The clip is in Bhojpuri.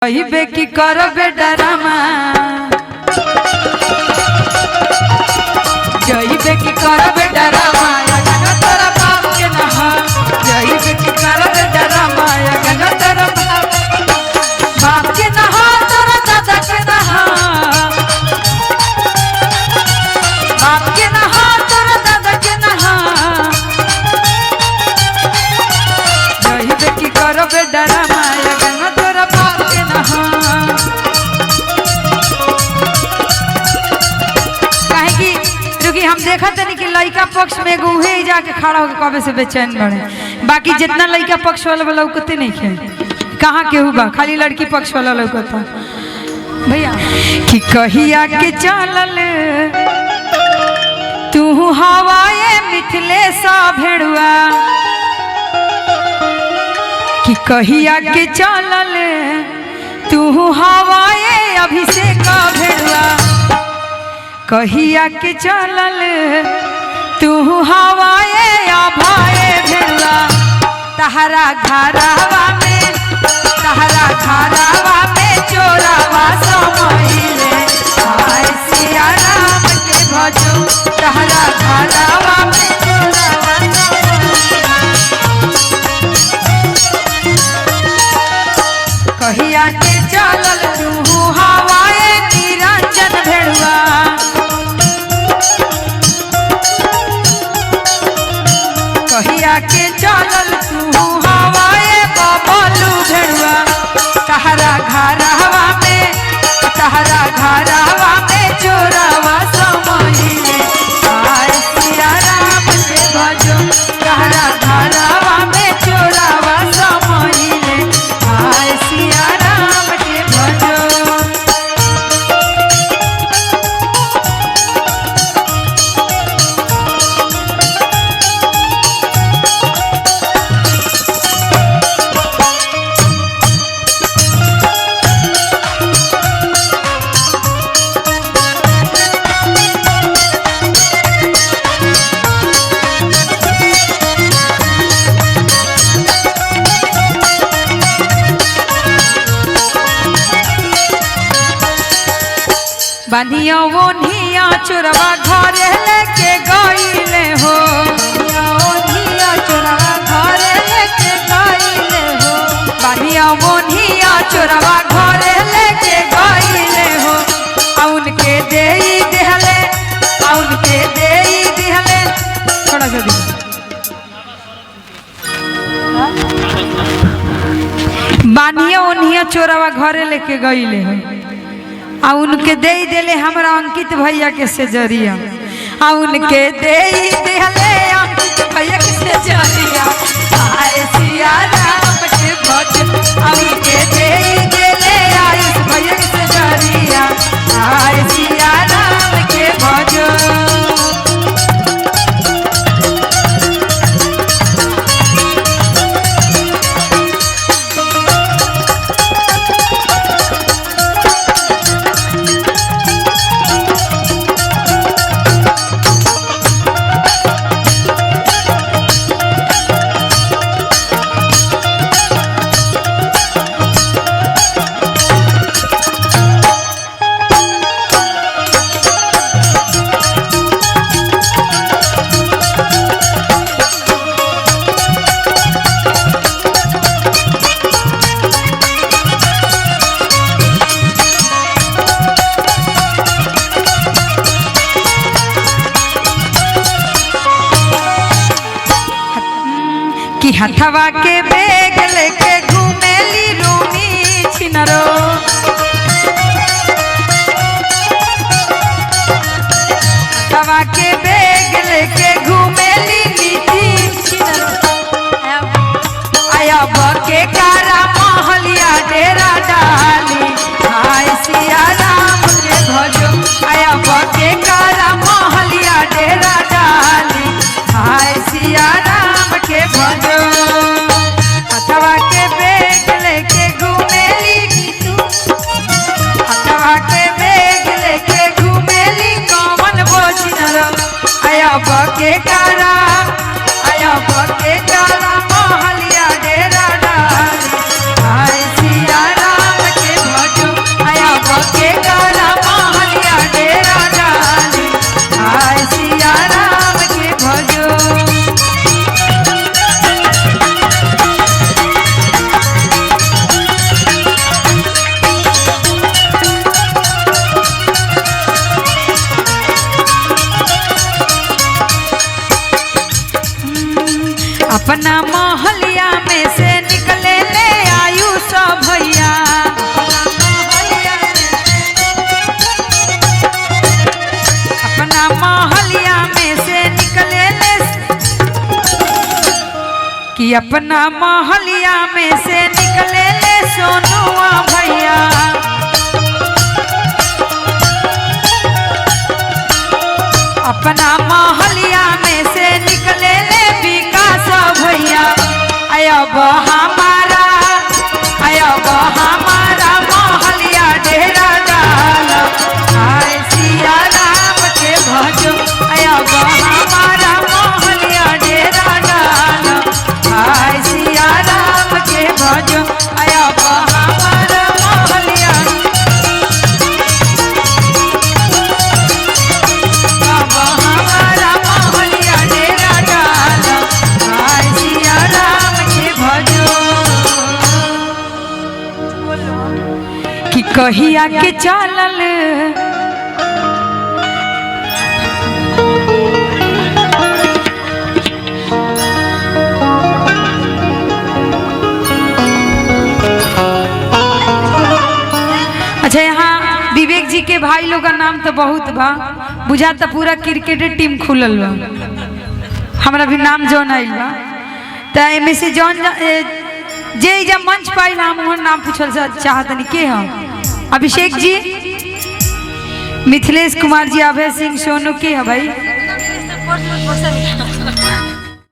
कहिबे की करबे डरामा जइबे की करबे डरामा अगन तोरा बाप के नहा जइबे की करबे डरामा अगन तोरा बाप के नहा तोरा दादा के नहा बाप के नहा तोरा दादा के नहा जइबे की करबे डरामा अगन तोरा बाप के नहा क्योंकि हम देखा तनी कि लड़का पक्ष में एगो उहे जाके खड़ा होकर कबे से बेचैन बने बाकी जितना लड़का पक्ष वाला लौकते नहीं खे कहाँ केहू बा खाली लड़की पक्ष वाला लौकता भैया कि कहिया के चलल तू हवाए मिथिलेश भेड़ुआ कि कहिया के चलल तू हवाए अभिषेक भेड़ुआ कहिया के चलल तू हवाए अभाए भेड़ुआ तहरा घरवा में चोरावा समइले आय सिया राम के भजो तहरा घरवा में चोरावा कहिया के चलल तू हवाए निरंजन भेड़ुआ कहिया के चलल तू हवाए बबलू भेड़ुआ तहरा घरवा में चोरावा समइले आय सिया राम के भजो तहरा घरवा में चोरावा समइले आय सिया राम के भजो बनिया वो निया चोरवा घरे लेके गईले हो निया चोरवा घरे लेके गईले हो बनिया वो निया चोरवा घरे लेके गईले हो उनके देई देहले थोड़ा सा बनिया वो निया चोरवा घरे लेके गईले हो आ उनके दे देले हमरा अंकित भैया के से जरिया आ उनके दे देले अंकित भैया के से जरिया आय सिया राम के भज आ उनके दे देले आयुष भैया के से जरिया आय सिया राम के भज कि हथवा के बैग लेके घूमेली रूमी छिनरो हथवा के बैग लेके घूमेली नीति छिनरो आया बके कारा महलिया डेरा डाली आय सिया राम के भजो आया बके कारा महलिया डेरा डाली आय सिया राम के भजो कि अपना मोहलिया में से निकले ले सोनुआ भैया, अपना मोहलिया में से निकले ले विकास भैया। अब हमारा मोहलिया डेरा डाल, आय सिया राम के भजो। अब हमारा मोहलिया डेरा डाल, आय सिया राम के भजो। अब हमारा मोहलिया, अब हमारा मोहलिया डेरा डाल, आय सिया राम के भजो। कि कहिया के चलल अच्छा, यहाँ विवेक जी के भाई लोग का नाम तो बहुत बा, बुझा तो पूरा क्रिकेट टीम खुलल बा, हमारा भी नाम जौन आइल बा। तो एमे से जौन जे जब मंच पाइल हम वहाँ नाम पूछल चाहतनी के हम। अभिषेक जी, मिथिलेश कुमार जी, अभय सिंह, सोनू के है भाई।